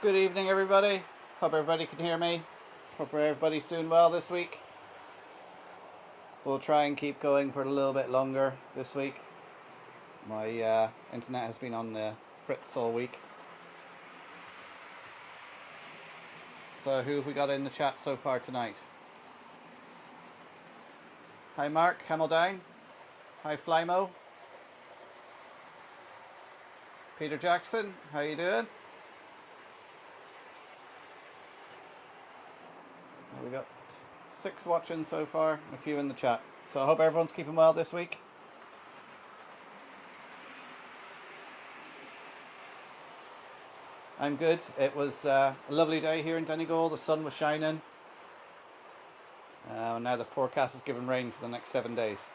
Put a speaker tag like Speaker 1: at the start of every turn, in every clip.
Speaker 1: Good evening, everybody. Hope everybody can hear me. Hope everybody's doing well this week. We'll try and keep going for a little bit longer this week. My internet has been on the fritz all week. So who have we got in the chat so far tonight? Hi Mark Hamildown. Hi Flymo. Peter Jackson, how you doing? We got 6 watching so far, and a few in the chat. So I hope everyone's keeping well this week. I'm good. It was a lovely day here in Donegal. The sun was shining. Now the forecast is giving rain for the next 7 days.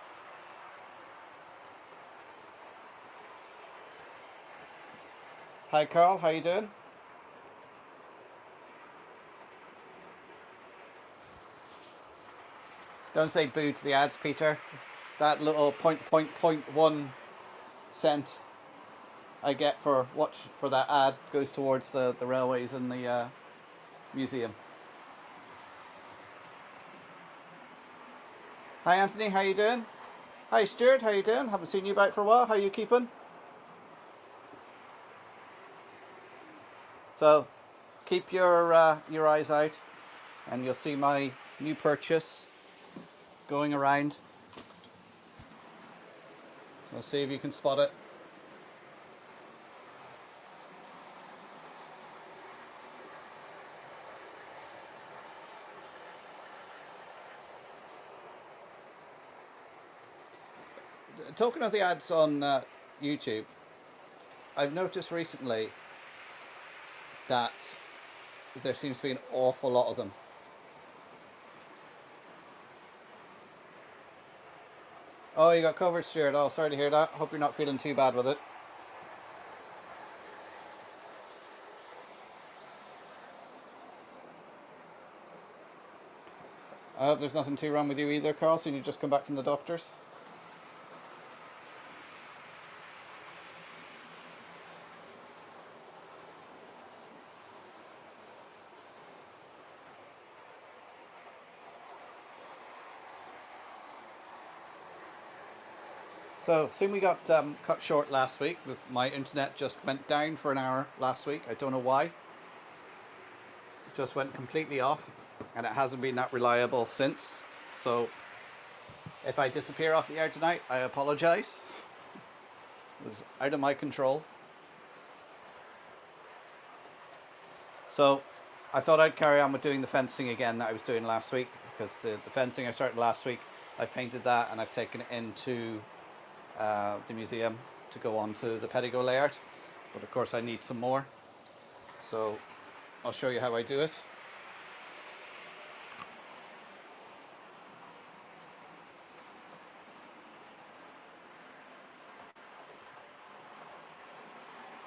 Speaker 1: Hi Carl, how you doing? Don't say boo to the ads, Peter. That little 0.1 cent I get for that ad goes towards the railways and the museum. Hi Anthony, how you doing? Hi Stuart, how you doing? Haven't seen you back for a while. How you keeping? So keep your eyes out, and you'll see my new purchase going around. So see if you can spot it. Talking of the ads on YouTube, I've noticed recently that there seems to be an awful lot of them. Oh, you got covered, Stuart. Oh, sorry to hear that. Hope you're not feeling too bad with it. I hope there's nothing too wrong with you either, Carl, so you just come back from the doctors. So, soon we got cut short last week. With my internet just went down for an hour last week. I don't know why. It just went completely off, and it hasn't been that reliable since. So, if I disappear off the air tonight, I apologise. It was out of my control. So, I thought I'd carry on with doing the fencing again that I was doing last week, because the fencing I started last week, I've painted that and I've taken it into the museum to go on to the Pettigo layout, but of course I need some more, so I'll show you how I do it.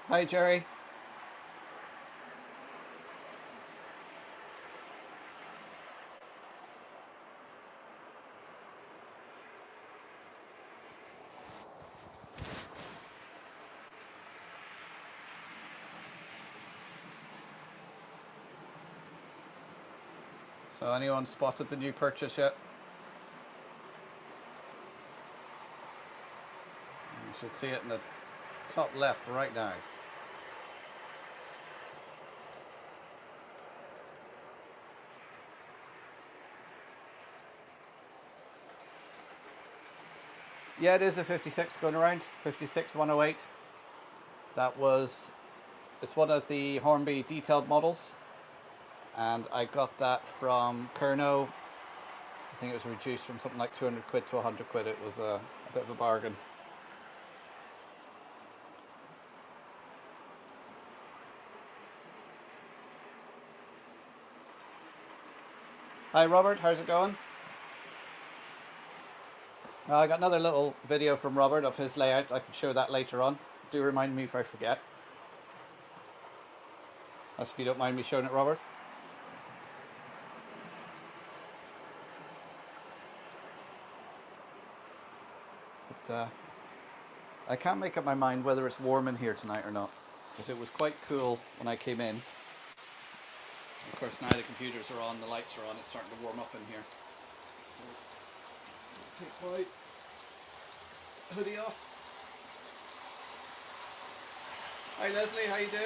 Speaker 1: Hi Jerry. So anyone spotted the new purchase yet? You should see it in the top left right now. Yeah, it is a 56 going around, 56 108. It's one of the Hornby detailed models, and I got that from Kerno. I think it was reduced from something like 200 quid to 100 quid. It was a bit of a bargain. Hi Robert, how's it going? I got another little video from Robert of his layout. I can show that later on. Do remind me if I forget. That's if you don't mind me showing it, Robert. But I can't make up my mind whether it's warm in here tonight or not, because it was quite cool when I came in. Of course, now the computers are on, the lights are on, it's starting to warm up in here. So, take my hoodie off. Hi Leslie, how you doing?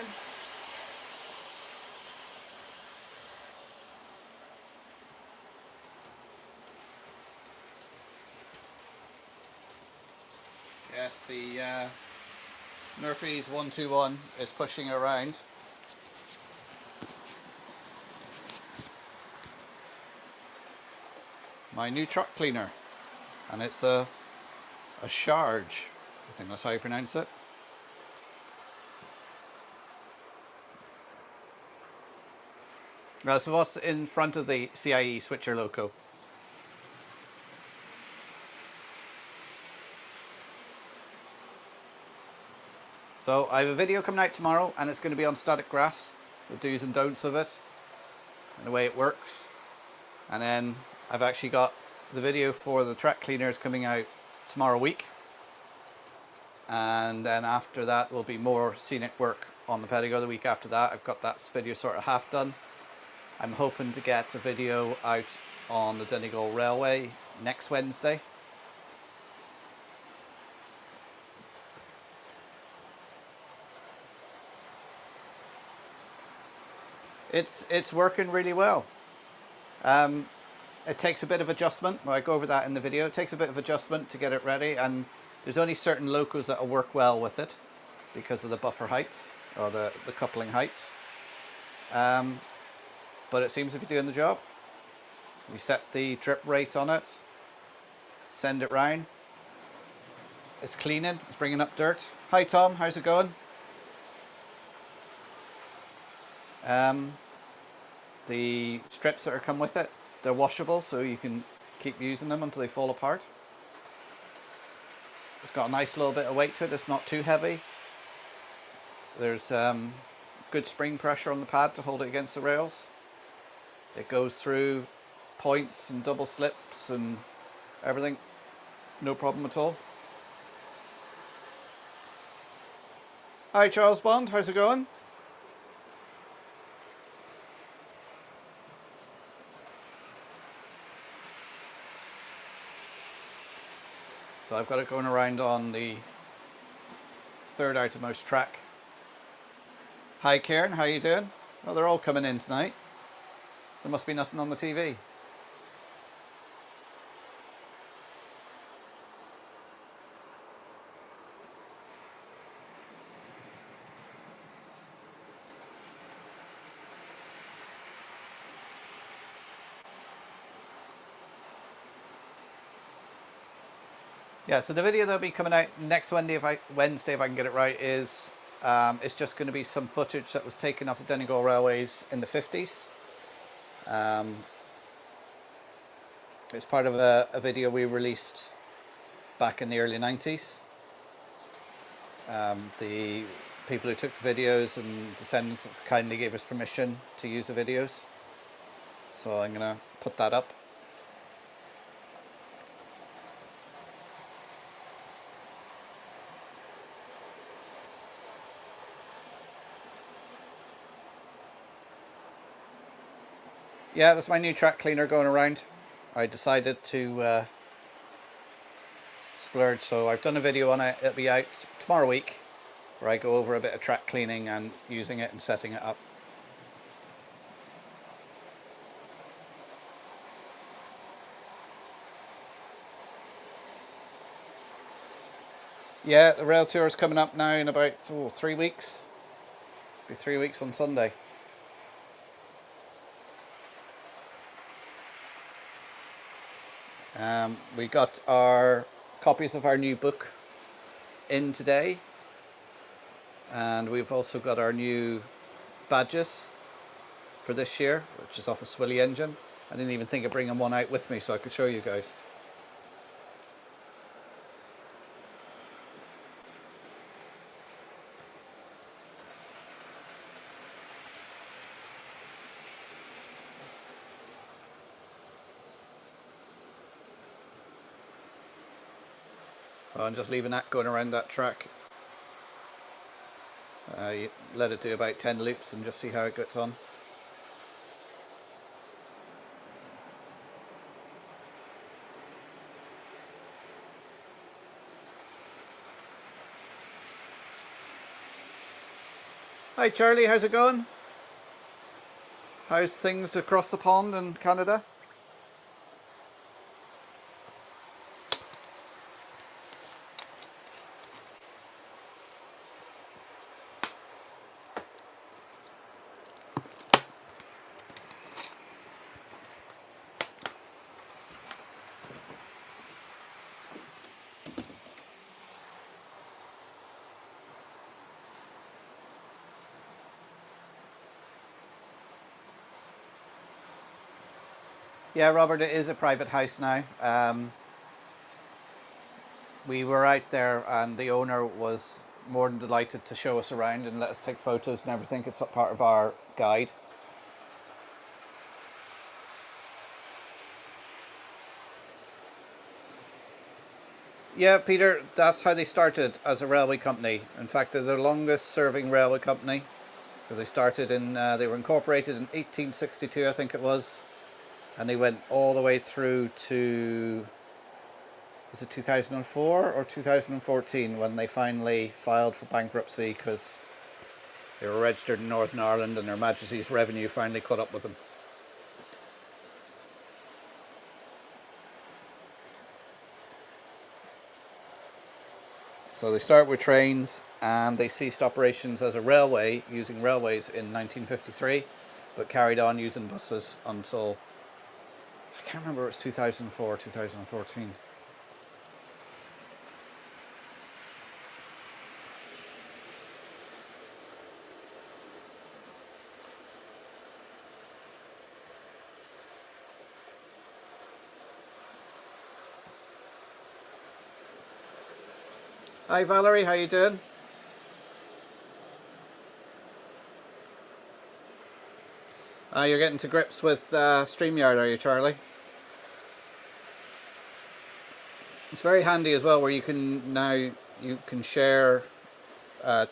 Speaker 1: Yes, the Murphy's 121 is pushing around. My new truck cleaner, and it's a charge. I think that's how you pronounce it. So what's in front of the CIE switcher loco? So I have a video coming out tomorrow, and it's going to be on static grass, the do's and don'ts of it, and the way it works. And then I've actually got the video for the track cleaners coming out tomorrow week. And then after that will be more scenic work on the Pedigo. The week after that, I've got that video sort of half done. I'm hoping to get a video out on the Donegal Railway next Wednesday. It's working really well. It takes a bit of adjustment. Well, I go over that in the video. It takes a bit of adjustment to get it ready, and there's only certain locos that will work well with it because of the buffer heights or the coupling heights. But it seems to be doing the job. We set the drip rate on it, send it round. It's cleaning, it's bringing up dirt. Hi Tom, how's it going? The strips that are come with it, they're washable, so you can keep using them until they fall apart. It's got a nice little bit of weight to it, it's not too heavy. There's good spring pressure on the pad to hold it against the rails. It goes through points and double slips and everything, no problem at all. Hi Charles Bond, how's it going? So I've got it going around on the third outermost track. Hi Karen, how you doing? Well, they're all coming in tonight. There must be nothing on the TV. Yeah, so the video that'll be coming out next Wednesday, if I can get it right, is it's just going to be some footage that was taken off the Donegal Railways in the 50s. It's part of a video we released back in the early 90s. The people who took the videos and descendants kindly gave us permission to use the videos. So I'm going to put that up. Yeah, that's my new track cleaner going around. I decided to splurge, so I've done a video on it. It'll be out tomorrow week, where I go over a bit of track cleaning and using it and setting it up. Yeah, the rail tour is coming up now in about 3 weeks. It'll be 3 weeks on Sunday. We got our copies of our new book in today, and we've also got our new badges for this year, which is off a Swilly engine. I didn't even think of bringing one out with me so I could show you guys. So I'm just leaving that going around that track. You let it do about 10 loops and just see how it gets on. Hi Charlie, how's it going? How's things across the pond in Canada? Yeah, Robert, it is a private house now. We were out there and the owner was more than delighted to show us around and let us take photos and everything. It's a part of our guide. Yeah, Peter, that's how they started as a railway company. In fact, they're the longest serving railway company because they started they were incorporated in 1862, I think it was. And they went all the way through to, was it 2004 or 2014 when they finally filed for bankruptcy because they were registered in Northern Ireland and Her Majesty's revenue finally caught up with them. So they start with trains and they ceased operations as a railway using railways in 1953, but carried on using buses until, I can't remember, it was 2004 or 2014. Hi Valerie, how you doing? You're getting to grips with StreamYard, are you, Charlie? It's very handy as well, where you can share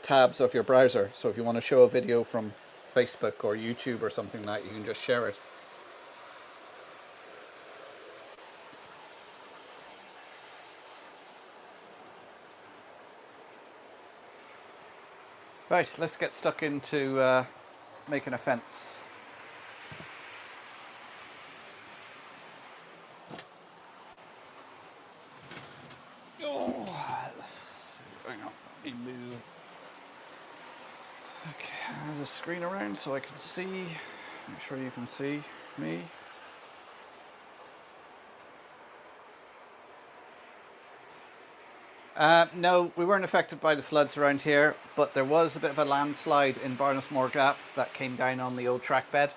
Speaker 1: tabs of your browser. So if you want to show a video from Facebook or YouTube or something like that, you can just share it. Right, let's get stuck into making a fence. Oh, hang on, let me move. Okay, the screen around so I can see. Make sure you can see me. No, we weren't affected by the floods around here, but there was a bit of a landslide in Barnesmore Gap that came down on the old track bed.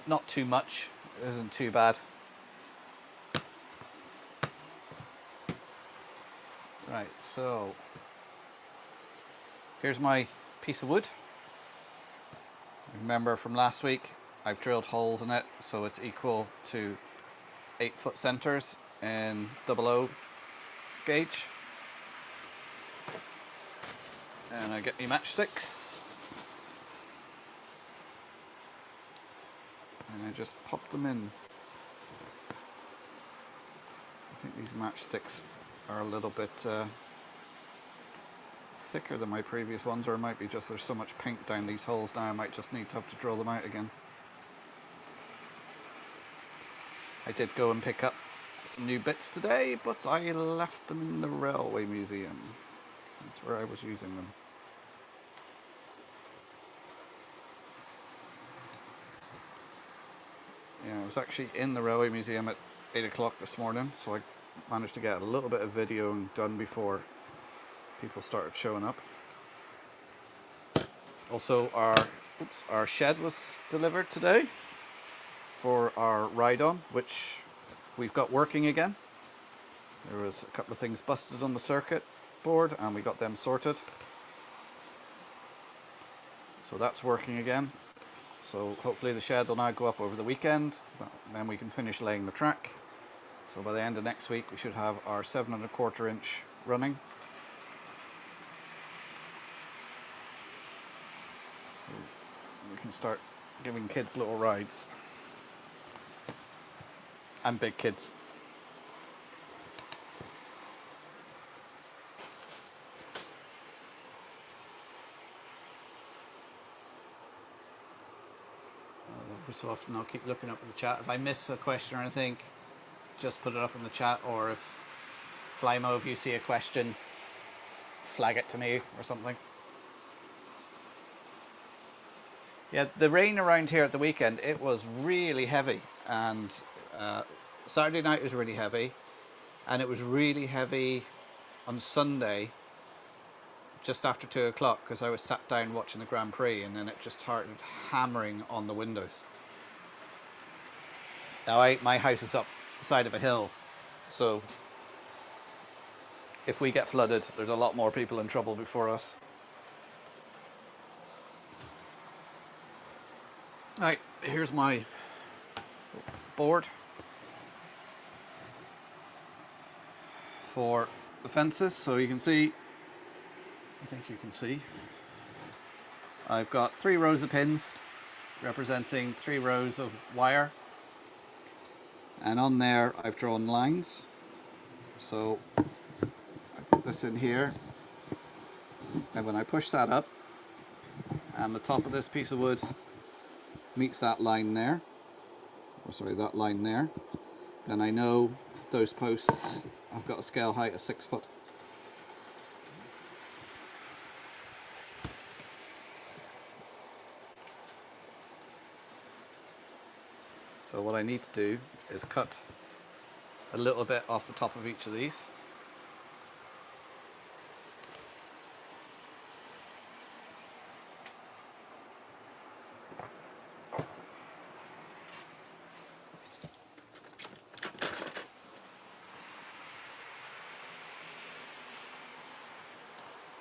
Speaker 1: Not too much, it isn't too bad. Right, so here's my piece of wood. Remember from last week, I've drilled holes in it so it's equal to 8-foot centers in 00 gauge. And I get my matchsticks and I just pop them in. I think these matchsticks are a little bit thicker than my previous ones, or it might be just there's so much paint down these holes now I might just need to have to drill them out again. I did go and pick up some new bits today, but I left them in the railway museum. That's where I was using them. Yeah, I was actually in the railway museum at 8 o'clock this morning, so I managed to get a little bit of video done before people started showing up. Also, our shed was delivered today for our ride-on, which we've got working again. There was a couple of things busted on the circuit board and we got them sorted. So that's working again. So hopefully the shed will now go up over the weekend, then we can finish laying the track. So by the end of next week we should have our 7¼ inch running. So we can start giving kids little rides. And big kids. every so often I'll keep looking up at the chat. If I miss a question or anything, just put it up in the chat, or if Flymo, if you see a question, flag it to me or something. Yeah, the rain around here at the weekend, it was really heavy, and Saturday night was really heavy, and it was really heavy on Sunday just after 2 o'clock, because I was sat down watching the Grand Prix, and then it just started hammering on the windows. Now my house is up the side of a hill, so if we get flooded, there's a lot more people in trouble before us. Right, here's my board for the fences. So you can see, I think you can see, I've got 3 rows of pins representing 3 rows of wire, and on there I've drawn lines. So I put this in here, and when I push that up and the top of this piece of wood meets that line there, or sorry, that line there, then I know those posts have got a scale height of 6 foot. So what I need to do is cut a little bit off the top of each of these.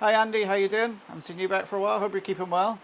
Speaker 1: Hi Andy, how you doing? I haven't seen you back for a while. Hope you're keeping well.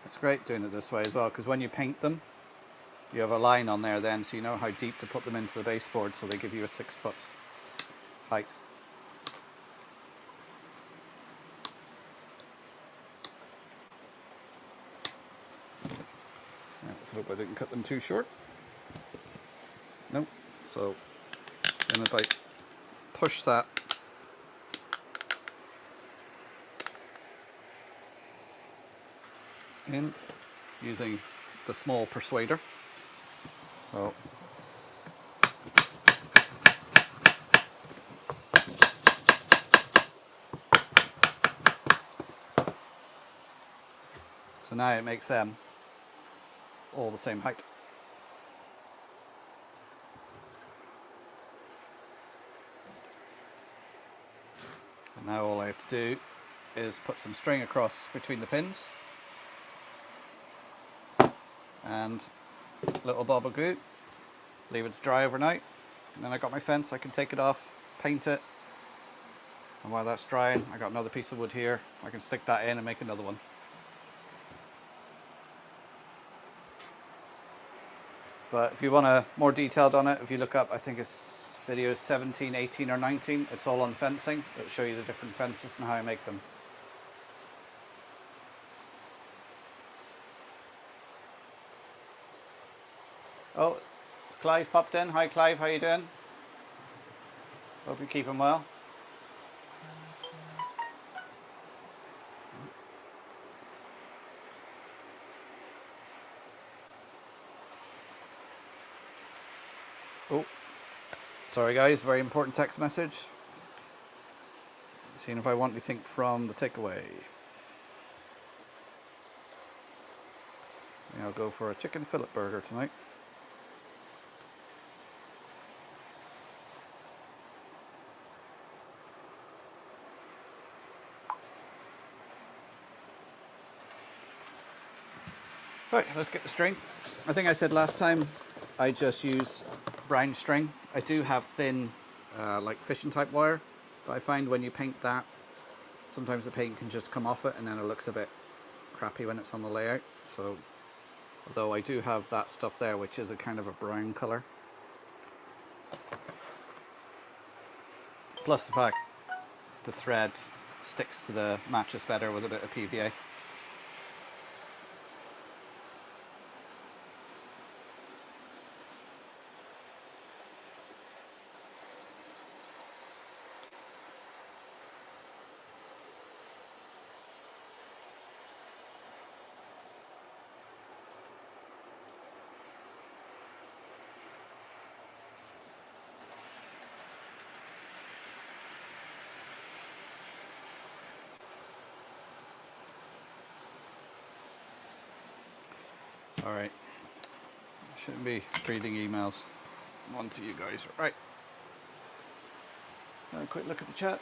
Speaker 1: It's great doing it this way as well, because when you paint them, you have a line on there then, so you know how deep to put them into the baseboard, so they give you a 6 foot height. Let's hope I didn't cut them too short. Nope. So then if I push that in using the small persuader, so now it makes them all the same height. And now all I have to do is put some string across between the pins and a little bob of glue, leave it to dry overnight, and then I got my fence. I can take it off, paint it, and while that's drying I got another piece of wood here. I can stick that in and make another one. But if you want a more detailed on it, if you look up, I think it's videos 17, 18 or 19, it's all on fencing. It'll show you the different fences and how I make them. Oh, it's Clive popped in. Hi Clive, how you doing? Hope you're keeping well. Oh, sorry guys, very important text message. Seeing if I want anything from the takeaway. Yeah, I'll go for a chicken fillet burger tonight. Right, let's get the string. I think I said last time I just use brown string. I do have thin like fishing type wire. But I find when you paint that, sometimes the paint can just come off it and then it looks a bit crappy when it's on the layout. So, although I do have that stuff there, which is a kind of a brown colour. Plus the fact the thread sticks to the matches better with a bit of PVA. Alright, shouldn't be reading emails. On to you guys. Right, now a quick look at the chat.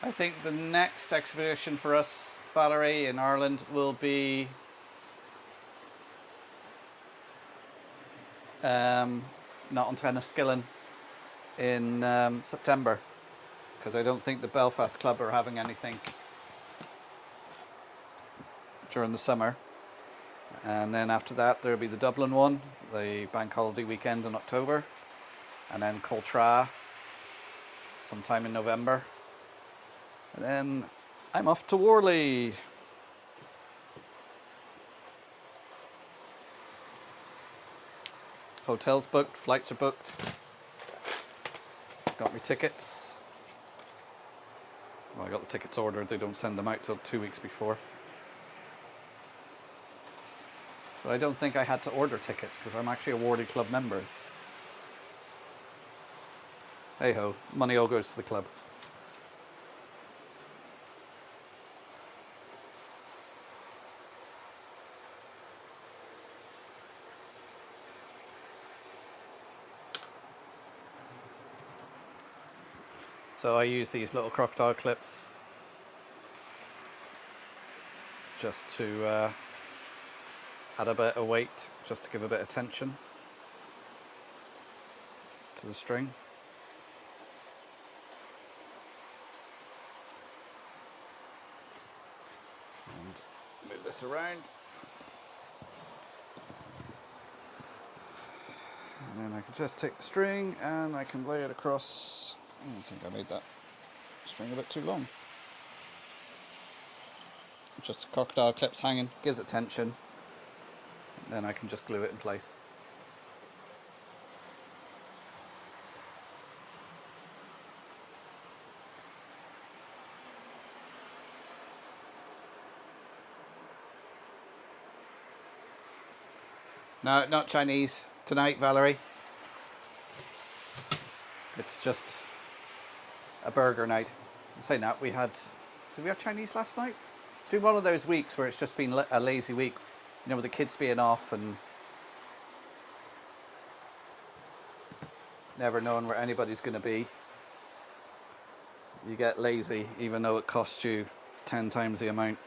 Speaker 1: I think the next expedition for us, Valerie, in Ireland will be not on Enniskillen in September, because I don't think the Belfast Club are having anything during the summer. And then after that there'll be the Dublin one, the bank holiday weekend in October, and then Coltra sometime in November, and then I'm off to Worley. Hotels booked, flights are booked. Got me tickets. Well, I got the tickets ordered. They don't send them out till 2 weeks before. But I don't think I had to order tickets because I'm actually a Worley Club member. Hey ho, money all goes to the club. So I use these little crocodile clips just to add a bit of weight, just to give a bit of tension to the string. And move this around. And then I can just take the string and I can lay it across. I think I made that string a bit too long. Just crocodile clips hanging, gives it tension, and then I can just glue it in place. No, not Chinese tonight, Valerie. It's just a burger night. I'm saying that, did we have Chinese last night? It's been one of those weeks where it's just been a lazy week, you know, with the kids being off and never knowing where anybody's going to be. You get lazy even though it costs you 10 times the amount.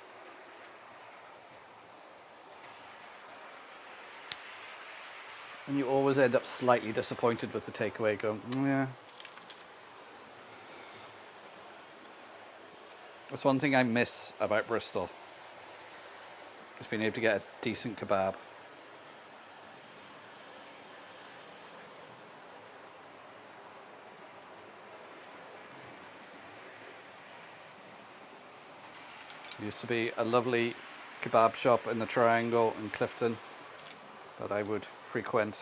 Speaker 1: And you always end up slightly disappointed with the takeaway, going, yeah. That's one thing I miss about Bristol, is being able to get a decent kebab. There used to be a lovely kebab shop in the Triangle in Clifton that I would frequent.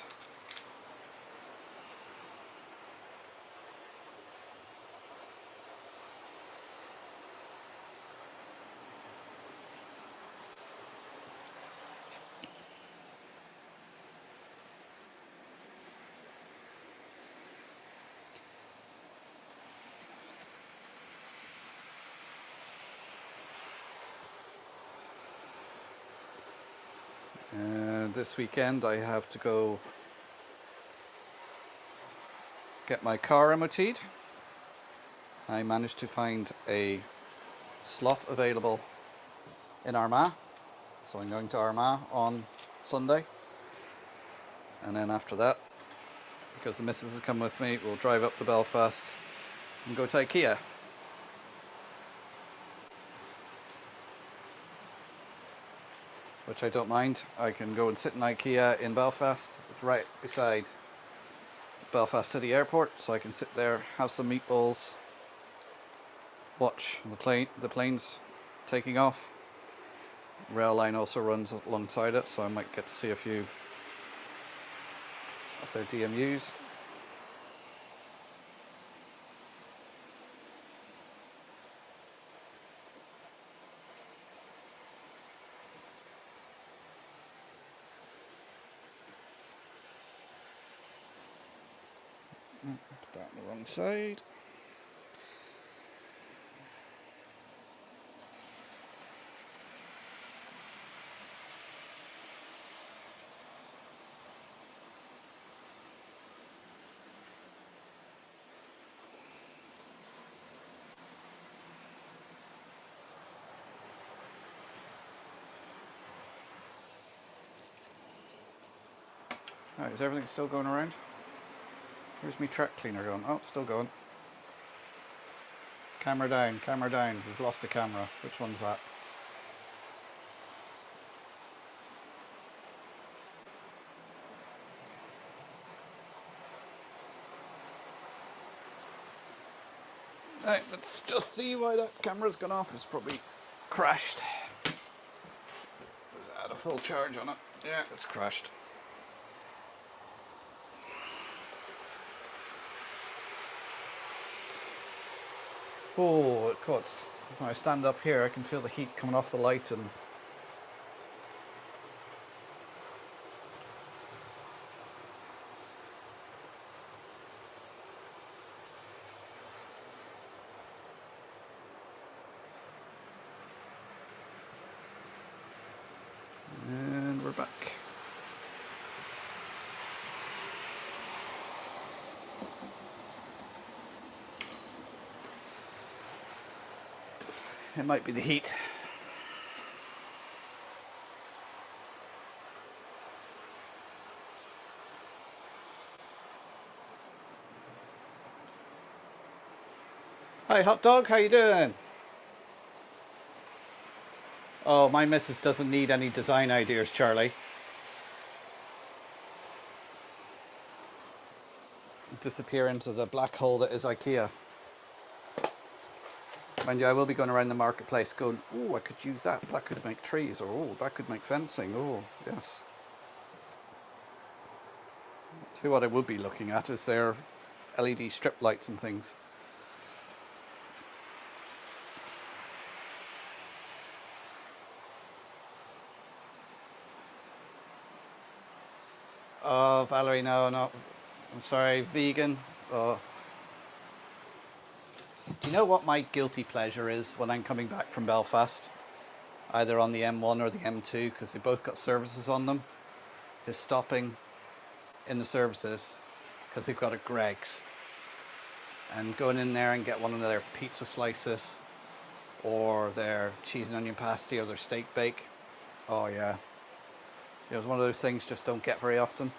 Speaker 1: This weekend I have to go get my car MOT'd. I managed to find a slot available in Armagh. So I'm going to Armagh on Sunday. And then after that, because the missus has come with me, we'll drive up to Belfast and go to IKEA. Which I don't mind. I can go and sit in IKEA in Belfast. It's right beside Belfast City Airport, so I can sit there, have some meatballs, watch the planes taking off. Rail line also runs alongside it, so I might get to see a few of their DMUs. Put that on the wrong side. Right, is everything still going around? Where's my track cleaner going? Oh, it's still going. Camera down, camera down. We've lost the camera. Which one's that? Right, let's just see why that camera's gone off. It's probably crashed. Does it had a full charge on it? Yeah, it's crashed. Oh, it cuts. When I stand up here, I can feel the heat coming off the light and we're back. It might be the heat. Hi, hot dog, how you doing? Oh, my missus doesn't need any design ideas, Charlie. Disappear into the black hole that is IKEA. Mind you, I will be going around the marketplace going, oh, I could use that. That could make trees, or oh, that could make fencing. Oh, yes. Tell you what I would be looking at is their LED strip lights and things. Oh, Valerie, no, I'm sorry, vegan. Oh. Do you know what my guilty pleasure is when I'm coming back from Belfast? Either on the M1 or the M2, because they both got services on them. Is stopping in the services, because they've got a Greg's. And going in there and get one of their pizza slices, or their cheese and onion pasty, or their steak bake. Oh yeah. It was one of those things just don't get very often.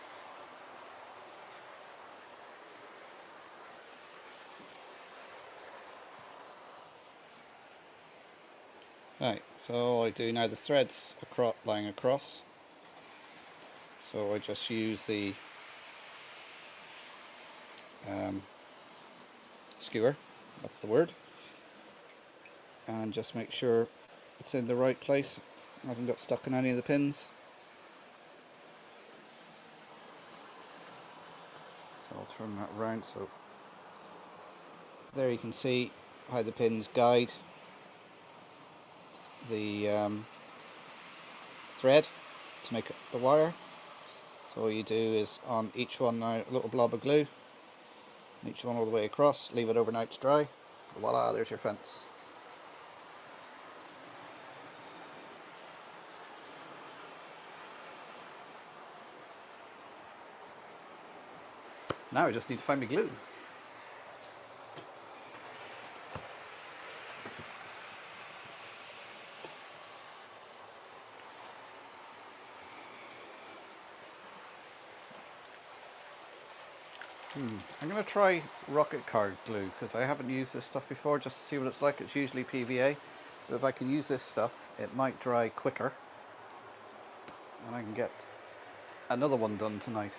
Speaker 1: Right, so all I do now, the thread's lying across. So I just use the skewer, that's the word. And just make sure it's in the right place. It hasn't got stuck in any of the pins. So I'll turn that around, so there you can see how the pins guide the thread to make the wire. So all you do is on each one now a little blob of glue, each one all the way across, leave it overnight to dry. Voila, there's your fence. Now I just need to find my glue. I'm going to try rocket card glue because I haven't used this stuff before, just to see what it's like. It's usually PVA, but if I can use this stuff, it might dry quicker and I can get another one done tonight.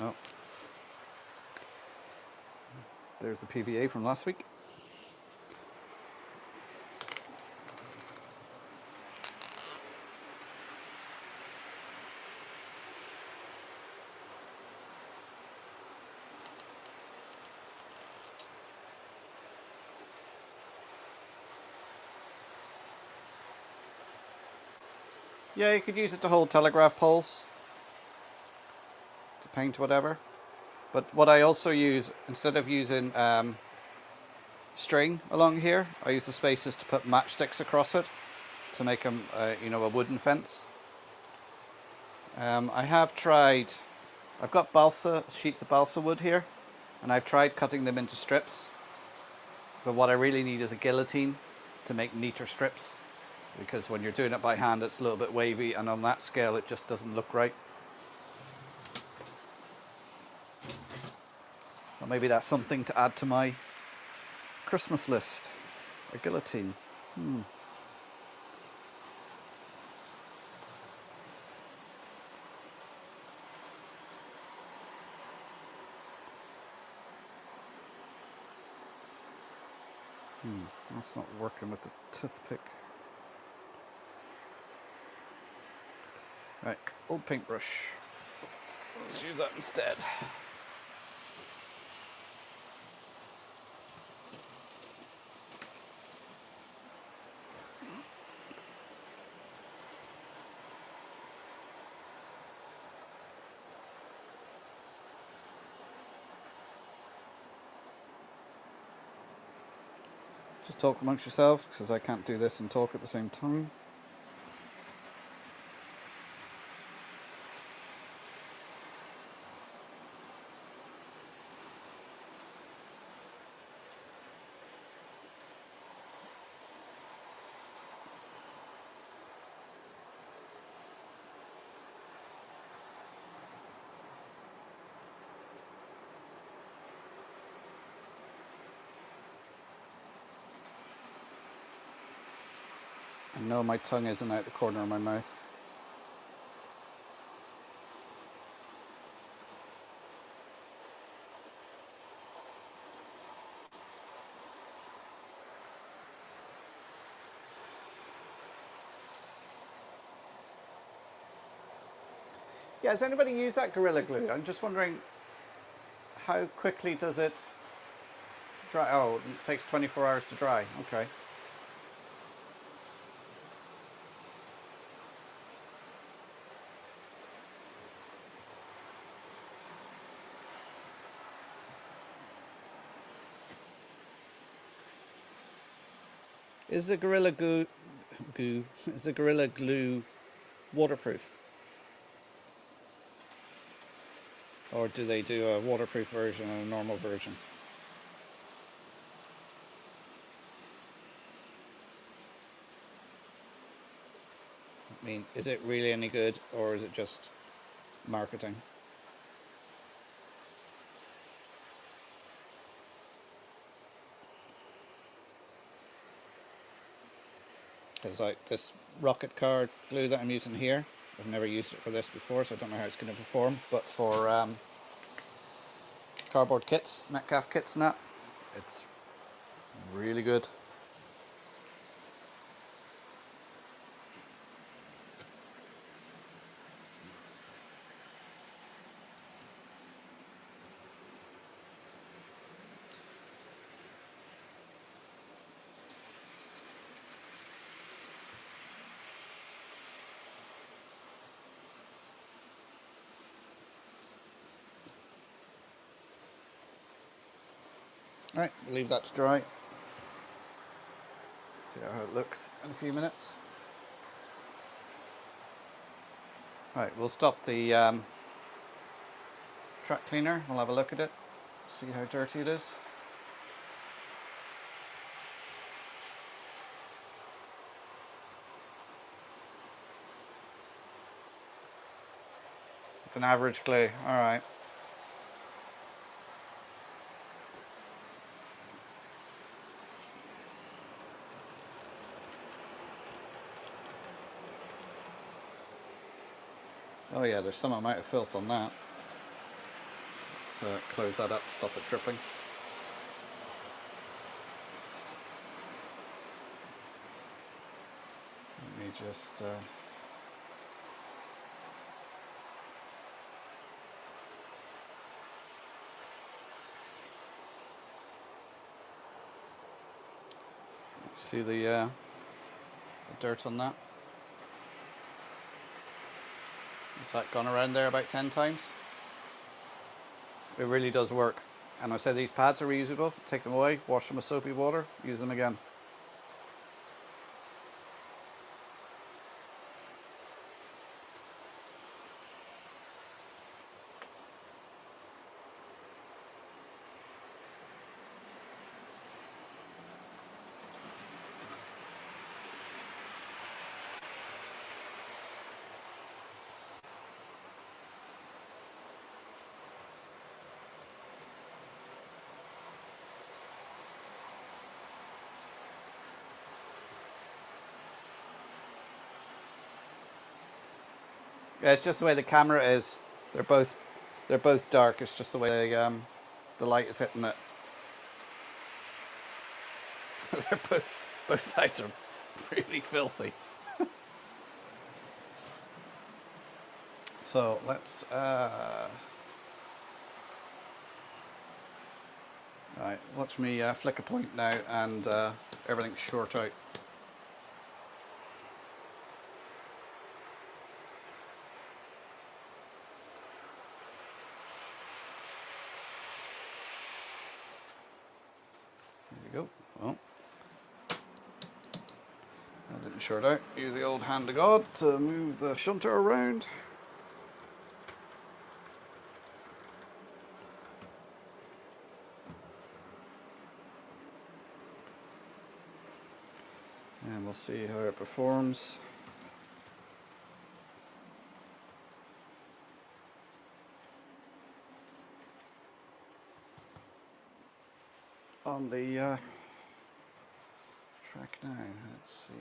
Speaker 1: Oh, there's the PVA from last week. Yeah, you could use it to hold telegraph poles, to paint whatever. But what I also use, instead of using string along here, I use the spaces to put matchsticks across it to make them, a wooden fence. I have tried, I've got sheets of balsa wood here, and I've tried cutting them into strips. But what I really need is a guillotine to make neater strips, because when you're doing it by hand, it's a little bit wavy, and on that scale, it just doesn't look right. So maybe that's something to add to my Christmas list. A guillotine. That's not working with the toothpick. Right, old paintbrush. Let's use that instead. Just talk amongst yourselves, because I can't do this and talk at the same time. I know my tongue isn't out the corner of my mouth. Yeah, has anybody used that Gorilla Glue? I'm just wondering, how quickly does it dry? Oh, it takes 24 hours to dry. Okay. Is the Gorilla Glue waterproof? Or do they do a waterproof version and a normal version? I mean, is it really any good, or is it just marketing? Because like this rocket card glue that I'm using here, I've never used it for this before, so I don't know how it's going to perform, but for cardboard kits, Metcalf kits and that, it's really good. Right, we'll leave that to dry. See how it looks in a few minutes. Right, we'll stop the track cleaner. We'll have a look at it, see how dirty it is. It's an average glue, alright. Oh yeah, there's some amount of filth on that. Let's close that up, stop it dripping. Let me just... see the dirt on that? Has that gone around there about 10 times? It really does work. And I said these pads are reusable. Take them away, wash them with soapy water, use them again. Yeah, it's just the way the camera is. They're both dark. It's just the way the light is hitting it. They're both sides are really filthy. So let's right, watch me flick a point now, and everything's short out. There you go. Well, that didn't short out. Use the old hand of God to move the shunter around. And we'll see how it performs. On the track now, let's see.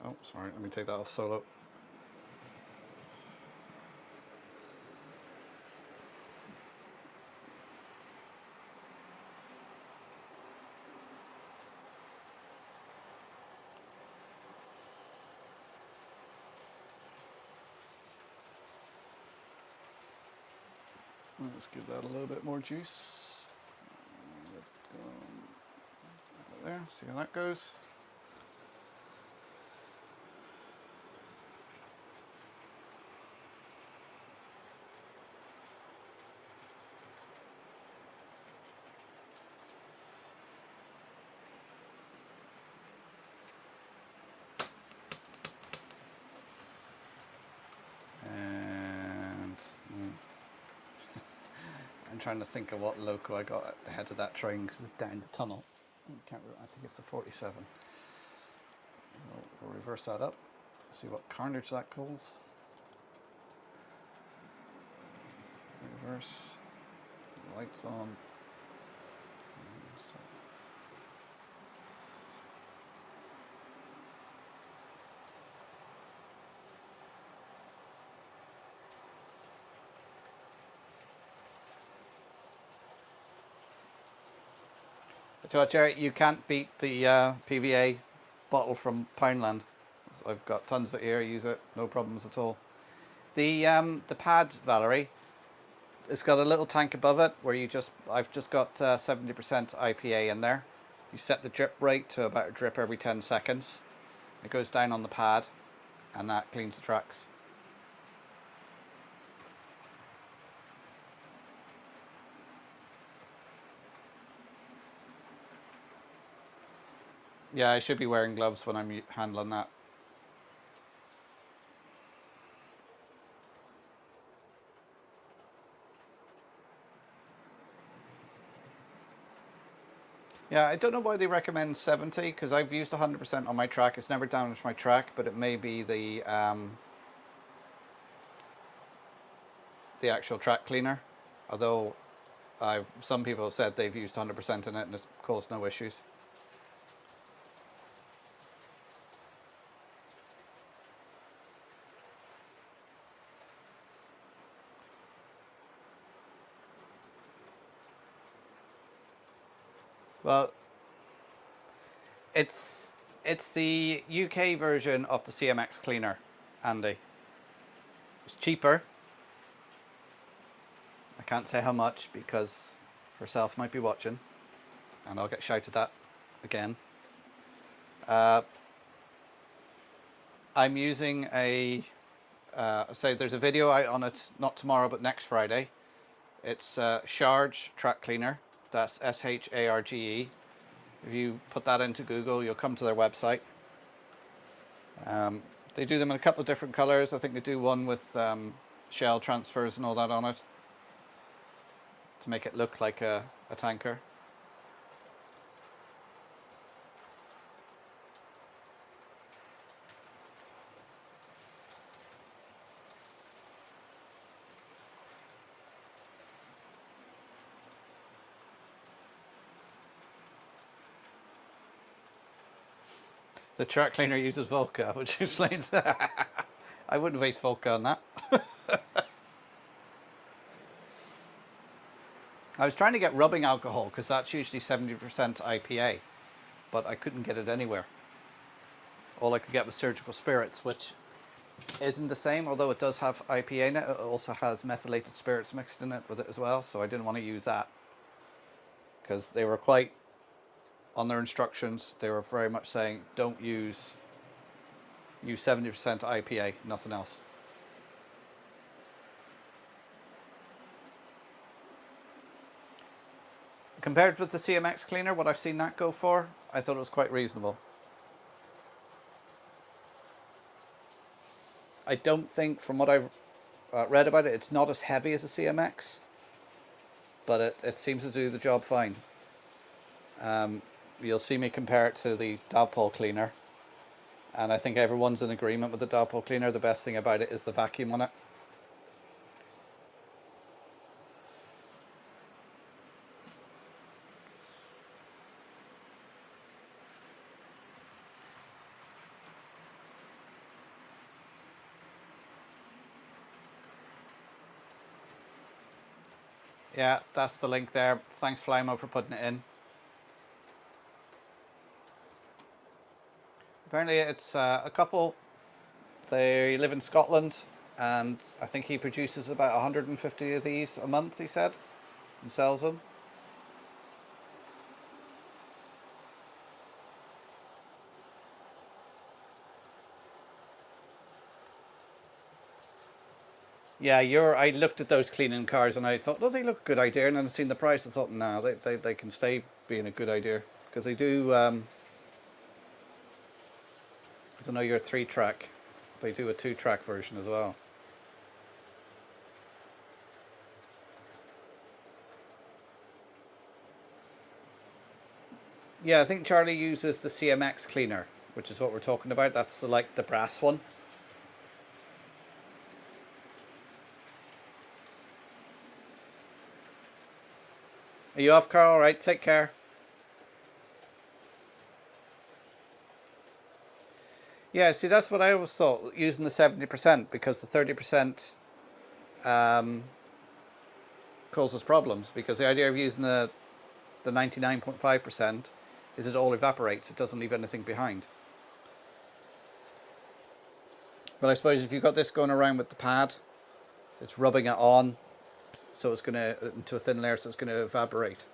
Speaker 1: Oh, sorry, let me take that off solo. Let's give that a little bit more juice. There, see how that goes. I'm trying to think of what loco I got at the head of that train because it's down the tunnel. I think it's the 47. So we'll reverse that up, see what carnage that calls. Reverse, lights on. So, Jerry, you can't beat the PVA bottle from Poundland. I've got tons of it here. Use it, no problems at all. The pad, Valerie, it's got a little tank above it where I've just got 70% IPA in there. You set the drip rate to about a drip every 10 seconds. It goes down on the pad, and that cleans the tracks. Yeah, I should be wearing gloves when I'm handling that. Yeah, I don't know why they recommend 70, because I've used 100% on my track. It's never damaged my track, but it may be the actual track cleaner. Although some people have said they've used 100% in it and it's caused no issues. Well, it's the UK version of the CMX cleaner, Andy. It's cheaper. I can't say how much because herself might be watching and I'll get shouted at again. I'm using say there's a video out on it, not tomorrow but next Friday. It's Charge Track Cleaner. That's SHARGE. If you put that into Google, you'll come to their website. They do them in a couple of different colors. I think they do one with shell transfers and all that on it to make it look like a tanker. The track cleaner uses Volca, which explains that. I wouldn't waste Volca on that. I was trying to get rubbing alcohol because that's usually 70% IPA, but I couldn't get it anywhere. All I could get was surgical spirits, which isn't the same, although it does have IPA in it. It also has methylated spirits mixed in it with it as well, so I didn't want to use that because they were quite, on their instructions, they were very much saying don't use 70% IPA, nothing else. Compared with the CMX cleaner, what I've seen that go for, I thought it was quite reasonable. I don't think, from what I've read about it, it's not as heavy as a CMX, but it seems to do the job fine. You'll see me compare it to the Donegal cleaner, and I think everyone's in agreement with the Donegal cleaner. The best thing about it is the vacuum on it. Yeah, that's the link there. Thanks Flymo for putting it in. Apparently it's a couple. They live in Scotland, and I think he produces about 150 of these a month, he said, and sells them. Yeah, I looked at those cleaning cars and I thought, oh, they look a good idea. And then I seen the price, I thought, no, they can stay being a good idea. Because they do, because I know you're a 3-track, they do a 2-track version as well. Yeah, I think Charlie uses the CMX cleaner, which is what we're talking about. That's the brass one. Are you off, Carl? All right, take care. Yeah, see, that's what I always thought, using the 70%, because the 30% causes problems. Because the idea of using the 99.5% is it all evaporates. It doesn't leave anything behind. But I suppose if you've got this going around with the pad, it's rubbing it on, so it's going to, into a thin layer, so it's going to evaporate.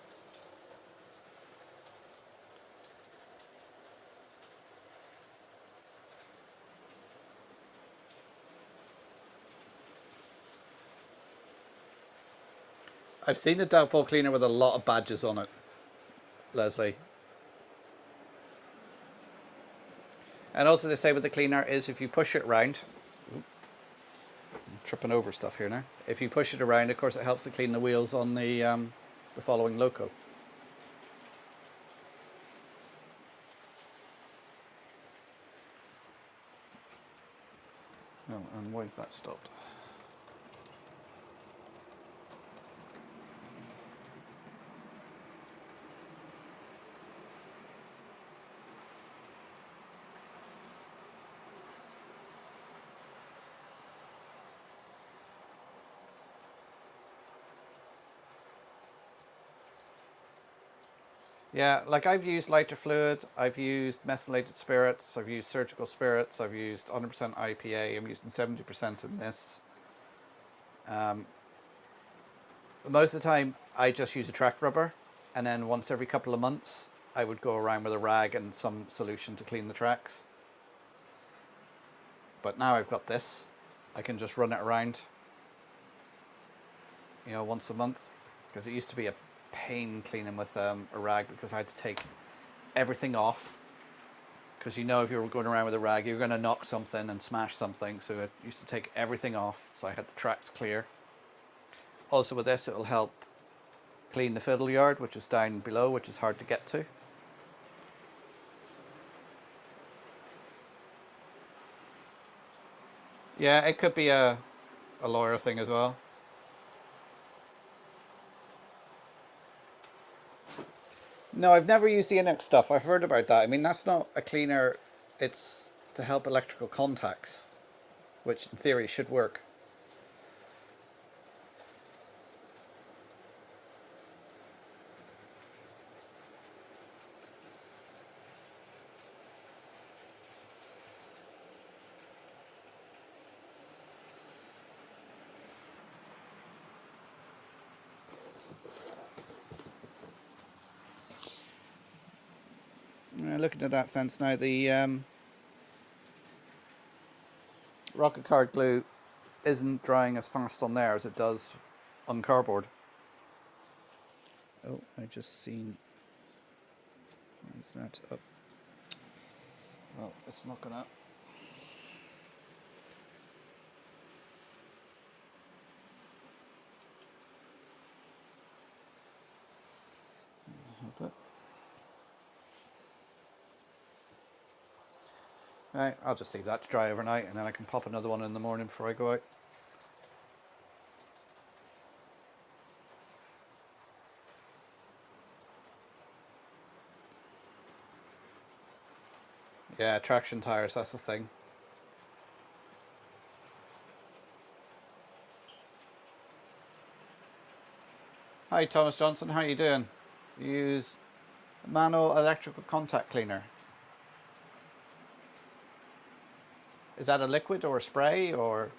Speaker 1: I've seen the Donegal cleaner with a lot of badges on it, Leslie. And also they say with the cleaner is if you push it round, I'm tripping over stuff here now. If you push it around, of course, it helps to clean the wheels on the following loco. And why is that stopped? Yeah, like I've used lighter fluid, I've used methylated spirits, I've used surgical spirits, I've used 100% IPA, I'm using 70% in this. Most of the time I just use a track rubber, and then once every couple of months I would go around with a rag and some solution to clean the tracks. But now I've got this, I can just run it around, you know, once a month, because it used to be a pain cleaning with a rag, because I had to take everything off, because you know if you were going around with a rag you're going to knock something and smash something, so it used to take everything off, so I had the tracks clear. Also with this it will help clean the fiddle yard, which is down below, which is hard to get to. Yeah, it could be a lawyer thing as well. No, I've never used the Inox stuff. I've heard about that. I mean, that's not a cleaner. It's to help electrical contacts, which in theory should work. Looking at that fence now, the rocket card glue isn't drying as fast on there as it does on cardboard. Oh, I just seen. Is that up? Well, it's not gonna. Help it. Right, I'll just leave that to dry overnight, and then I can pop another one in the morning before I go out. Yeah, traction tires, that's the thing. Hi Thomas Johnson, how you doing? Use manual electrical contact cleaner. Is that a liquid or a spray or?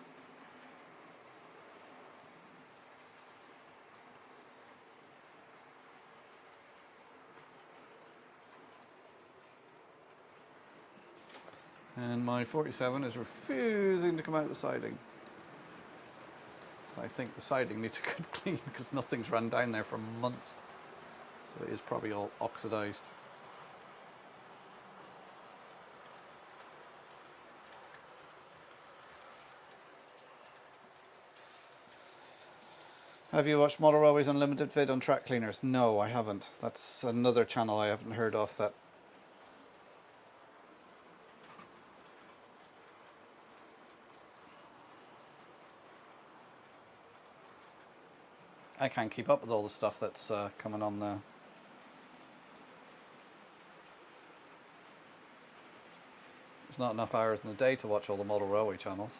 Speaker 1: And my 47 is refusing to come out of the siding. I think the siding needs a good clean because nothing's run down there for months. So it is probably all oxidized. Have you watched Model Railways Unlimited vid on track cleaners? No, I haven't. That's another channel I haven't heard of that. I can't keep up with all the stuff that's coming on there. There's not enough hours in the day to watch all the model railway channels.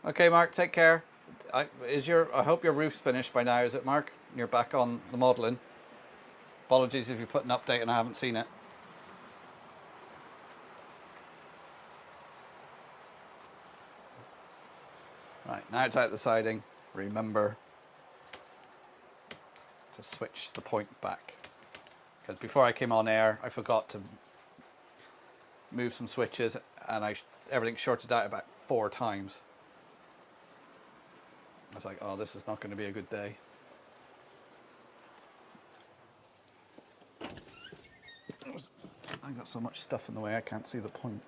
Speaker 1: Okay, Mark, take care. I hope your roof's finished by now, is it, Mark? You're back on the modelling. Apologies if you put an update and I haven't seen it. Right, now it's out the siding. Remember to switch the point back. Because before I came on air, I forgot to move some switches and everything shorted out about 4 times. I was like, oh, this is not going to be a good day. I got so much stuff in the way I can't see the point.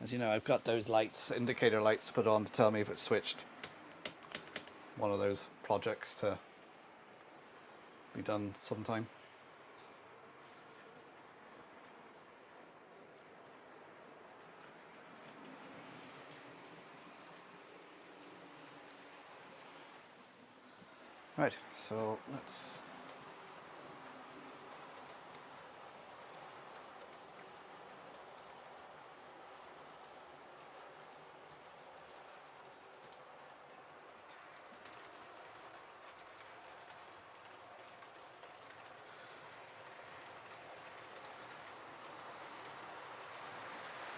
Speaker 1: As you know, I've got those lights, indicator lights to put on to tell me if it's switched. One of those projects to be done sometime. Right, so let's...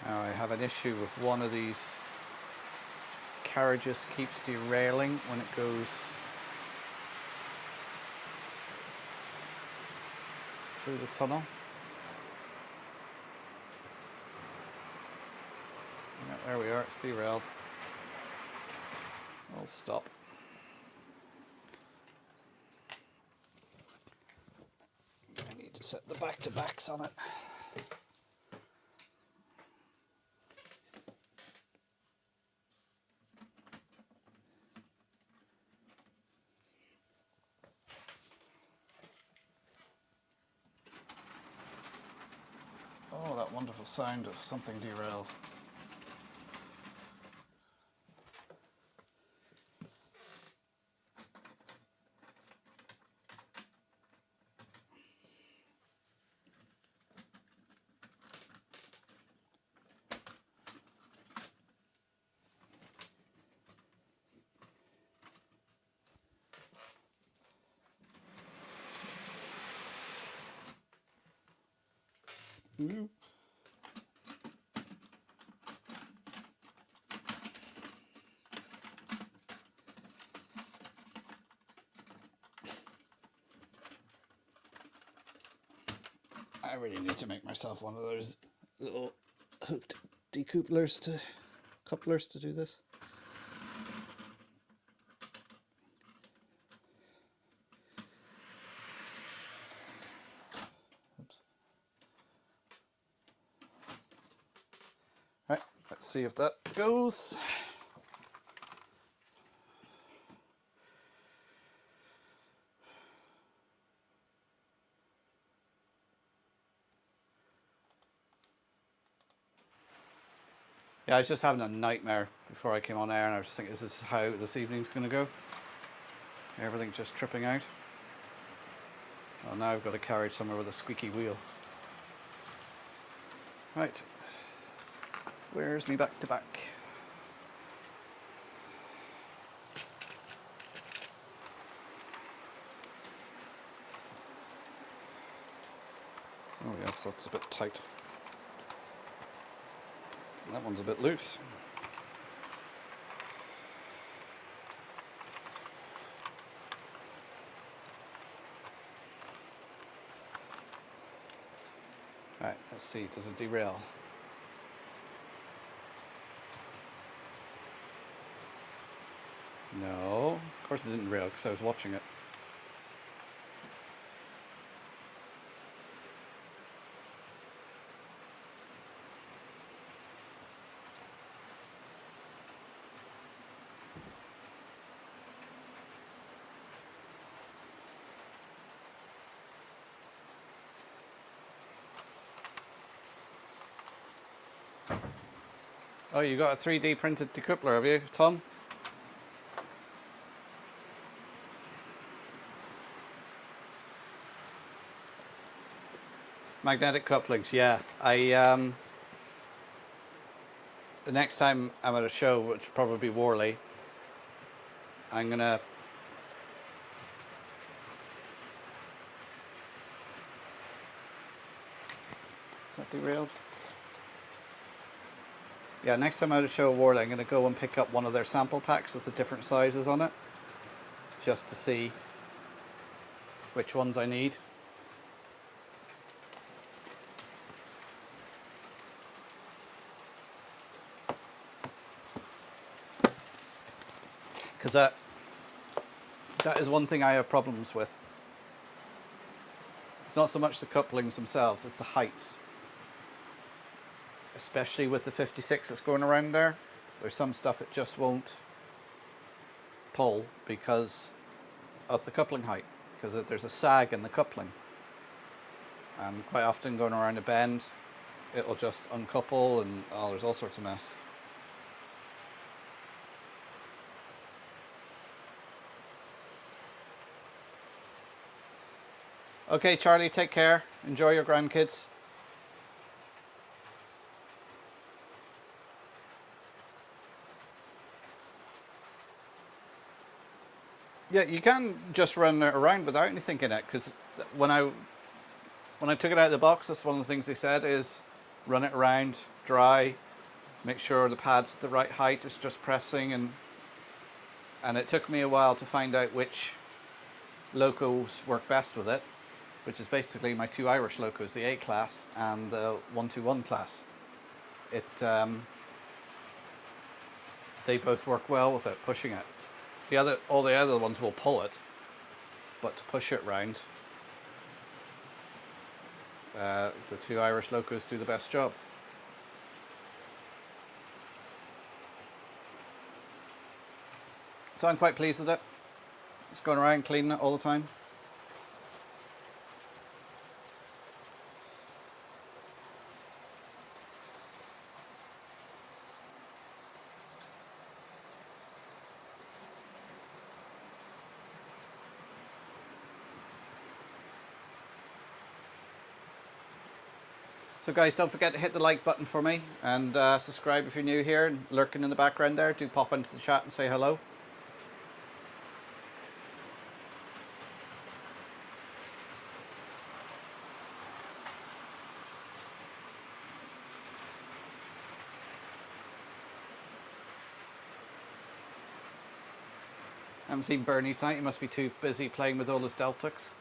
Speaker 1: Now I have an issue with one of these carriages keeps derailing when it goes through the tunnel. Yeah, there we are, it's derailed. I'll stop. I need to set the back-to-backs on it. Oh, that wonderful sound of something derailed. Mm. I really need to make myself one of those little hooked decouplers to couplers to do this. Oops. Right, let's see if that goes. Yeah, I was just having a nightmare before I came on air, and I was just thinking, is this how this evening's going to go? Everything's just tripping out. Well, now I've got a carriage somewhere with a squeaky wheel. Right, where's me back to back? Oh yes, that's a bit tight. That one's a bit loose. Right, let's see, does it derail? No, of course it didn't derail because I was watching it. Oh, you got a 3D printed decoupler, have you, Tom? Magnetic couplings, yeah. The next time I'm at a show, which will probably be Worley, I'm gonna is that derailed? Yeah, next time I'm at a show at Worley, I'm gonna go and pick up one of their sample packs with the different sizes on it, just to see which ones I need. Because that is one thing I have problems with. It's not so much the couplings themselves, it's the heights. especially with the 56 that's going around there. There's some stuff it just won't pull because of the coupling height, because there's a sag in the coupling, and quite often going around a bend it will just uncouple, and there's all sorts of mess. Okay, Charlie, take care. Enjoy your grandkids. Yeah, you can just run it around without anything in it, because when I took it out of the box, that's one of the things they said is run it around, dry, make sure the pad's at the right height, it's just pressing, and it took me a while to find out which locos work best with it, which is basically my two Irish locos, the A class and the 121 class. They both work well with it, pushing it. All the other ones will pull it, but to push it round, the two Irish locos do the best job. So I'm quite pleased with it. Just going around cleaning it all the time. So guys, don't forget to hit the like button for me, and subscribe if you're new here and lurking in the background there. Do pop into the chat and say hello. I haven't seen Bernie tonight. He must be too busy playing with all his Deltics.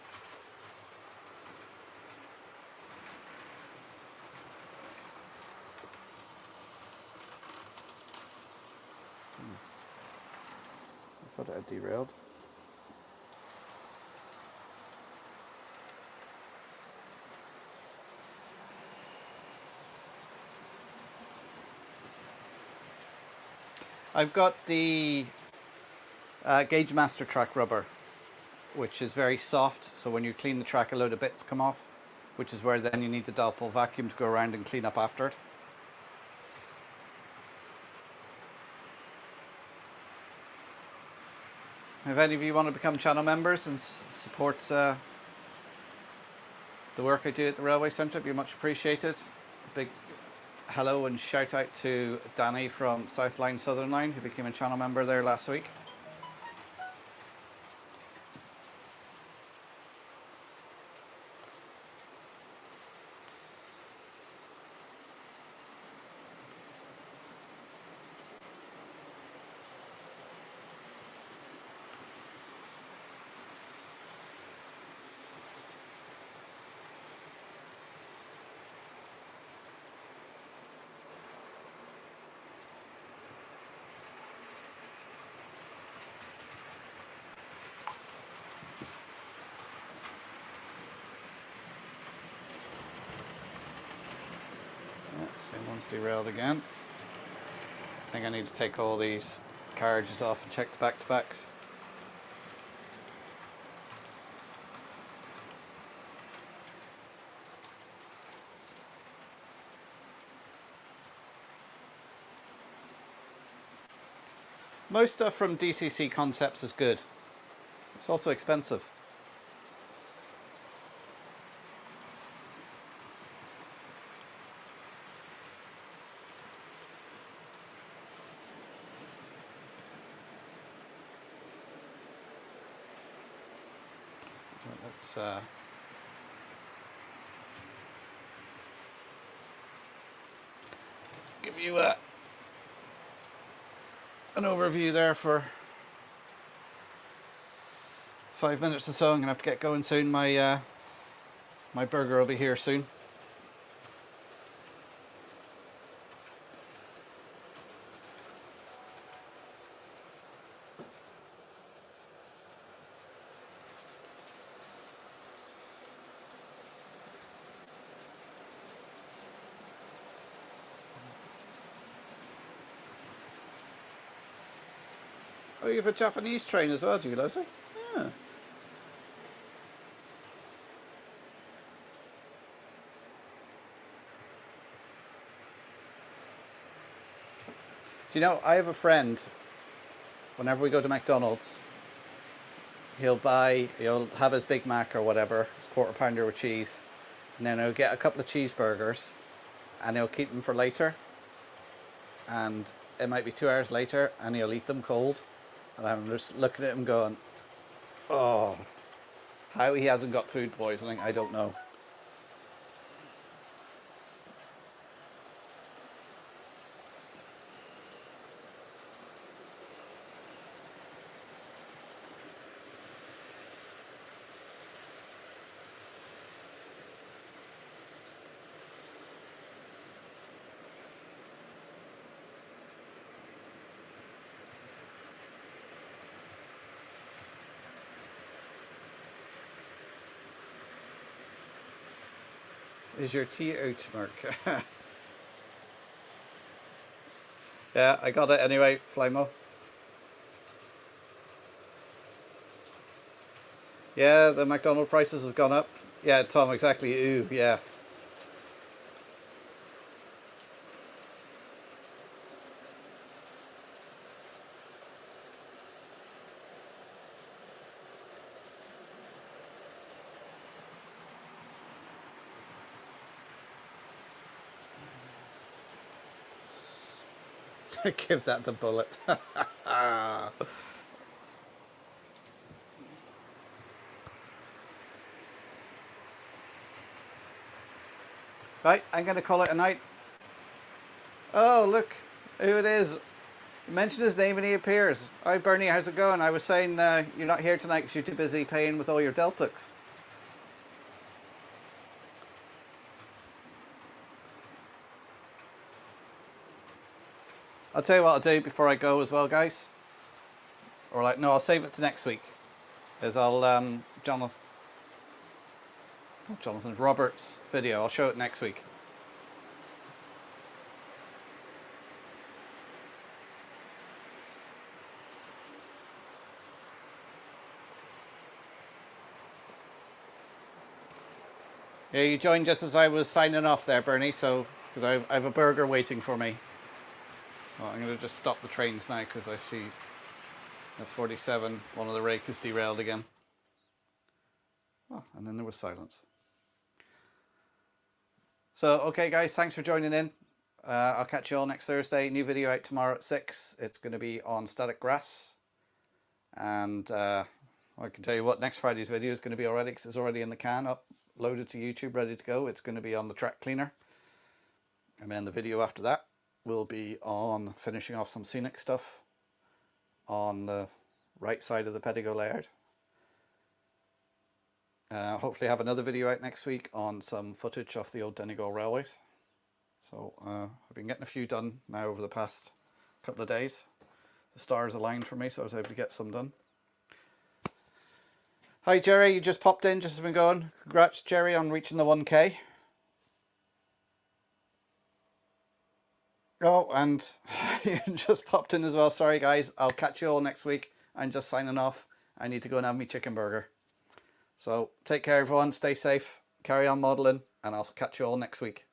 Speaker 1: I thought it had derailed. I've got the Gauge Master track rubber, which is very soft, so when you clean the track a load of bits come off, which is where then you need the Delpole vacuum to go around and clean up after it. If any of you want to become channel members and support the work I do at the Railway Centre, it'd be much appreciated. A big hello and shout out to Danny from South Line Southern Line, who became a channel member there last week. Same one's derailed again. I think I need to take all these carriages off and check the back-to-backs. Most stuff from DCC Concepts is good. It's also expensive. Let's give you an overview there for 5 minutes or so. I'm gonna have to get going soon. My my burger will be here soon. Oh, you have a Japanese train as well, do you, Leslie? Yeah. Do you know, I have a friend, whenever we go to McDonald's, he'll have his Big Mac or whatever, his quarter pounder with cheese, and then he'll get a couple of cheeseburgers, and he'll keep them for later, and it might be 2 hours later, and he'll eat them cold, and I'm just looking at him going, oh, how he hasn't got food poisoning, I don't know. Is your tea out, Mark? Yeah, I got it anyway, Flymo. Yeah, the McDonald prices has gone up. Yeah, Tom, exactly. Ooh, yeah. Give that the bullet. Right, I'm going to call it a night. Oh, look who it is. You mention his name and he appears. Hi, Bernie, how's it going? I was saying you're not here tonight because you're too busy paying with all your Deltics. I'll tell you what I'll do before I go as well, guys. Or like, no, I'll save it to next week. Is I'll, Jonathan Roberts' video, I'll show it next week. Yeah, you joined just as I was signing off there, Bernie, so, because I have a burger waiting for me. So I'm going to just stop the trains now because I see at 47, one of the rake is derailed again. Oh, and then there was silence. So, okay guys, thanks for joining in. I'll catch you all next Thursday. New video out tomorrow at 6. It's going to be on static grass. And I can tell you what, next Friday's video is going to be already, because it's already in the can, uploaded to YouTube, ready to go. It's going to be on the track cleaner. And then the video after that will be on finishing off some scenic stuff on the right side of the Pedigo layout. Hopefully have another video out next week on some footage of the old Donegal railways. So I've been getting a few done now over the past couple of days. The stars aligned for me, so I was able to get some done. Hi Jerry, you just popped in, just been going. Congrats Jerry on reaching the 1K. Oh, and you just popped in as well. Sorry guys, I'll catch you all next week. I'm just signing off. I need to go and have my chicken burger. So take care everyone, stay safe, carry on modelling, and I'll catch you all next week.